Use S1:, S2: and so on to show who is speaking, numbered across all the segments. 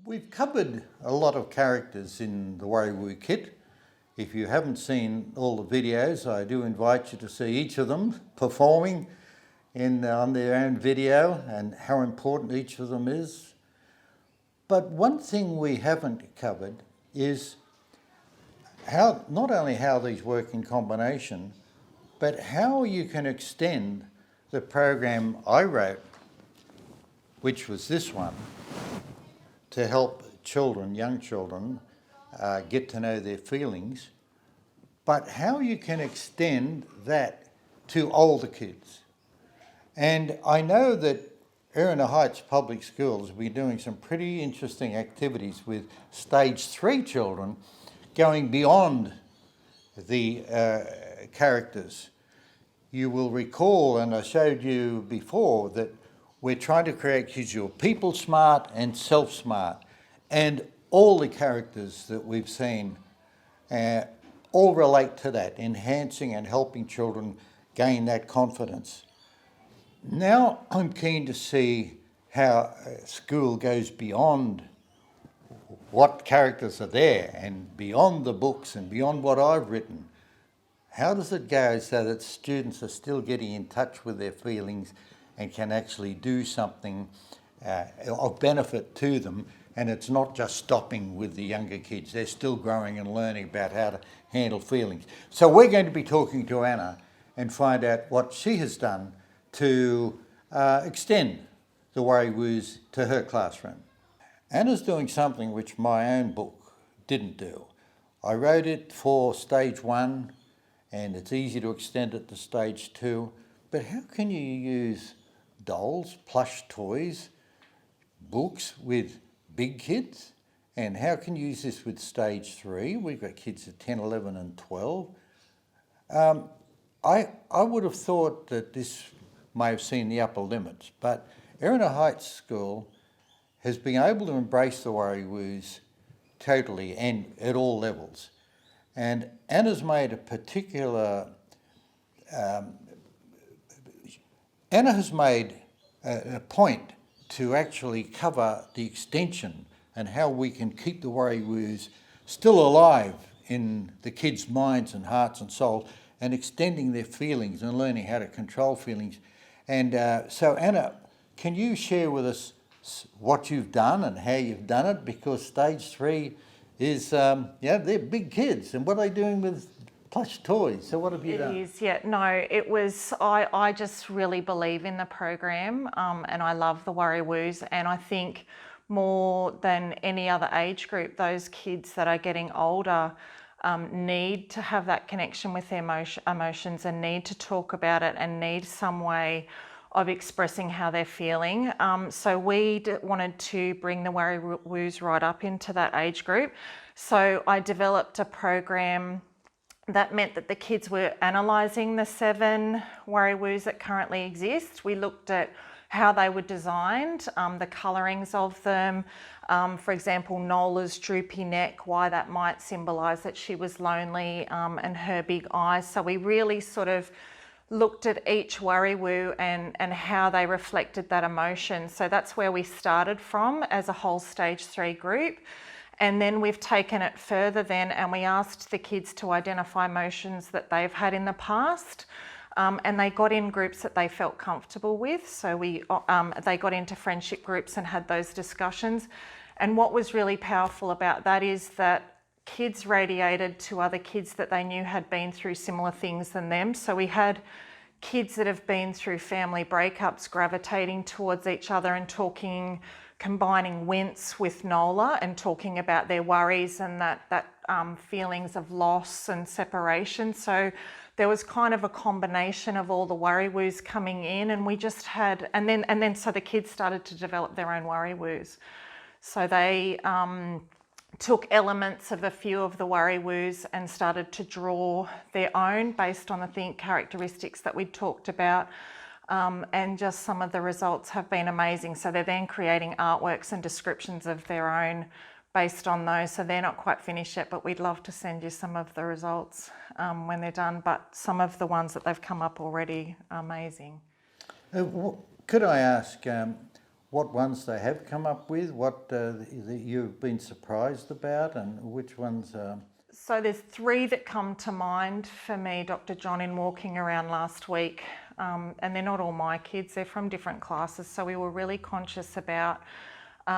S1: We've covered a lot of characters in the Warriwoo kit. If you haven't seen all the videos, I do invite you to see each of them performing on their own video and how important each of them is. But one thing we haven't covered is not only how these work in combination, but how you can extend the program I wrote, which was this one, to help children, young children, get to know their feelings, but how you can extend that to older kids. And I know that Erina Heights Public Schools will be doing some pretty interesting activities with stage 3 children, going beyond the characters. You will recall, and I showed you before, that we're trying to create kids who are people smart and self-smart. And all the characters that we've seen all relate to that, enhancing and helping children gain that confidence. Now I'm keen to see how school goes beyond what characters are there and beyond the books and beyond what I've written. How does it go so that students are still getting in touch with their feelings and can actually do something of benefit to them, and it's not just stopping with the younger kids. They're still growing and learning about how to handle feelings. So we're going to be talking to Anna and find out what she has done to extend the Warriwoos to her classroom. Anna's doing something which my own book didn't do. I wrote it for stage 1, and it's easy to extend it to stage 2, but how can you use dolls, plush toys, books with big kids? And how can you use this with stage 3? We've got kids at 10, 11 and 12. I would have thought that this may have seen the upper limits, but Erina Heights School has been able to embrace the Warriwoos totally and at all levels. And Anna's made a particular Anna has made a point to actually cover the extension and how we can keep the Warriwoos still alive in the kids' minds and hearts and souls, and extending their feelings and learning how to control feelings. And so Anna, can you share with us what you've done and how you've done it? Because stage 3 is, they're big kids, and what are they doing with plush toys? So what have you done?
S2: It is, yeah. No, it was, I just really believe in the program, and I love the Warriwoos, and I think more than any other age group, those kids that are getting older need to have that connection with their emotions and need to talk about it and need some way of expressing how they're feeling. So we wanted to bring the Warriwoos right up into that age group. So I developed a program that meant that the kids were analysing the 7 Warriwoos that currently exist. We looked at how they were designed, the colourings of them. For example, Nola's droopy neck, why that might symbolise that she was lonely, and her big eyes. So we really sort of looked at each Warriwoo and how they reflected that emotion. So that's where we started from as a whole stage 3 group. And then we've taken it further then, and we asked the kids to identify emotions that they've had in the past. And they got in groups that they felt comfortable with. So they got into friendship groups and had those discussions. And what was really powerful about that is that kids radiated to other kids that they knew had been through similar things than them. So we had kids that have been through family breakups gravitating towards each other and talking, combining Wince with Nola and talking about their worries and that feelings of loss and separation. So there was kind of a combination of all the Warriwoos coming in, and we just had, and then so the kids started to develop their own Warriwoos. So they took elements of a few of the Warriwoos and started to draw their own based on the characteristics that we talked about. And just some of the results have been amazing. So they're then creating artworks and descriptions of their own based on those. So they're not quite finished yet, but we'd love to send you some of the results when they're done. But some of the ones that they've come up already are amazing.
S1: Could I ask, what ones they have come up with, what that you've been surprised about, and which ones...
S2: So there's three that come to mind for me, Dr. John, in walking around last week. And they're not all my kids, they're from different classes. So we were really conscious about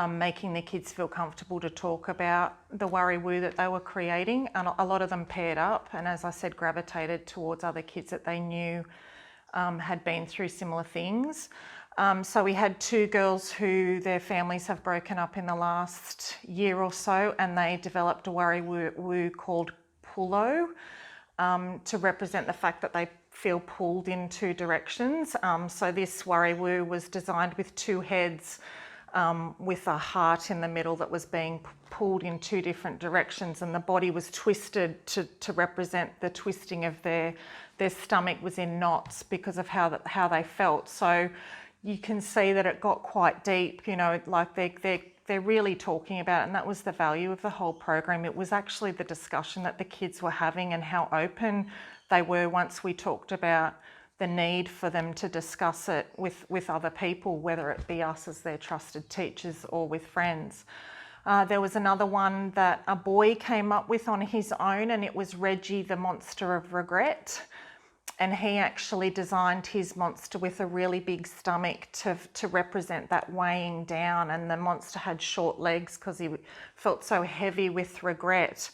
S2: making the kids feel comfortable to talk about the worry woo that they were creating. And a lot of them paired up and, as I said, gravitated towards other kids that they knew had been through similar things. So we had two girls who their families have broken up in the last year or so, and they developed a worry woo called Pullo to represent the fact that they feel pulled in two directions. So this worry woo was designed with two heads with a heart in the middle that was being pulled in two different directions, and the body was twisted to represent the twisting of their stomach was in knots because of how they felt. So you can see that it got quite deep, you know, like they're really talking about it, and that was the value of the whole program. It was actually the discussion that the kids were having and how open they were once we talked about the need for them to discuss it with other people, whether it be us as their trusted teachers or with friends. There was another one that a boy came up with on his own, and it was Reggie, the monster of regret. And he actually designed his monster with a really big stomach to represent that weighing down, and the monster had short legs because he felt so heavy with regret.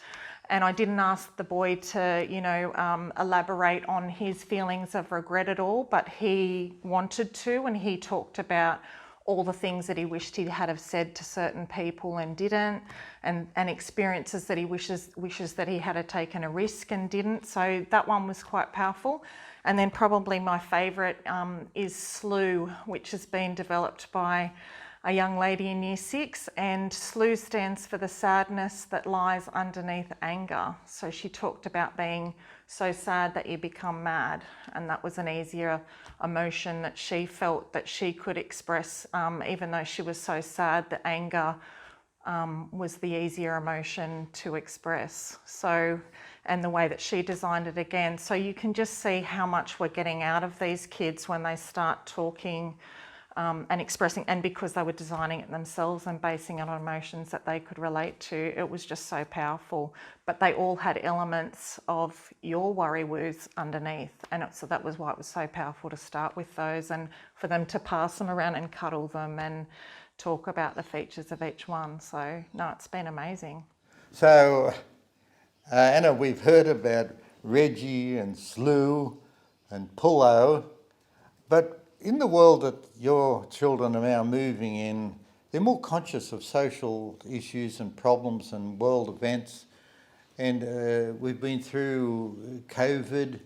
S2: And I didn't ask the boy to, you know, elaborate on his feelings of regret at all, but he wanted to, and he talked about all the things that he wished he had have said to certain people and didn't, and experiences that he wishes that he had taken a risk and didn't. So that one was quite powerful. And then probably my favourite is SLEW, which has been developed by a young lady in Year 6, and SLEW stands for the sadness that lies underneath anger. So she talked about being so sad that you become mad, and that was an easier emotion that she felt that she could express, even though she was so sad. That anger was the easier emotion to express. So, and the way that she designed it again. So you can just see how much we're getting out of these kids when they start talking and expressing, and because they were designing it themselves and basing it on emotions that they could relate to, it was just so powerful. But they all had elements of your worry woos underneath, and so that was why it was so powerful to start with those, and for them to pass them around and cuddle them and talk about the features of each one. So no, it's been amazing.
S1: So Anna, we've heard about Reggie and SLEW and Pullo, but in the world that your children are now moving in, they're more conscious of social issues and problems and world events. And we've been through COVID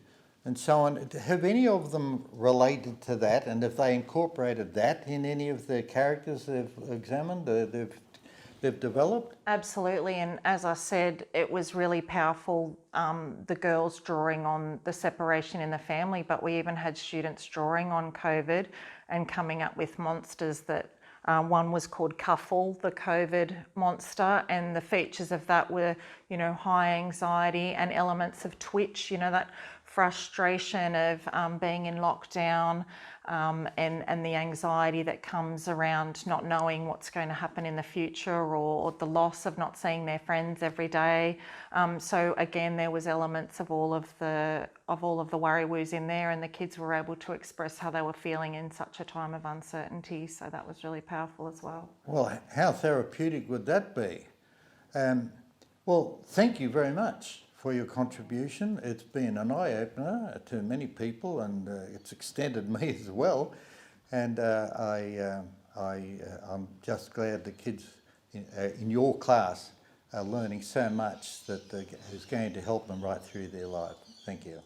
S1: and so on. Have any of them related to that? And have they incorporated that in any of the characters they've examined, they've developed?
S2: Absolutely, and as I said, it was really powerful, the girls drawing on the separation in the family, but we even had students drawing on COVID and coming up with monsters that one was called Cuffle, the COVID monster, and the features of that were, you know, high anxiety and elements of twitch, you know, that frustration of being in lockdown, and the anxiety that comes around not knowing what's going to happen in the future, or the loss of not seeing their friends every day. So again, there was elements of all of the worry woos in there, and the kids were able to express how they were feeling in such a time of uncertainty. So that was really powerful as well.
S1: Well, how therapeutic would that be? Well, thank you very much for your contribution. It's been an eye-opener to many people, and it's extended me as well. And I'm just glad the kids in your class are learning so much that is going to help them right through their life. Thank you.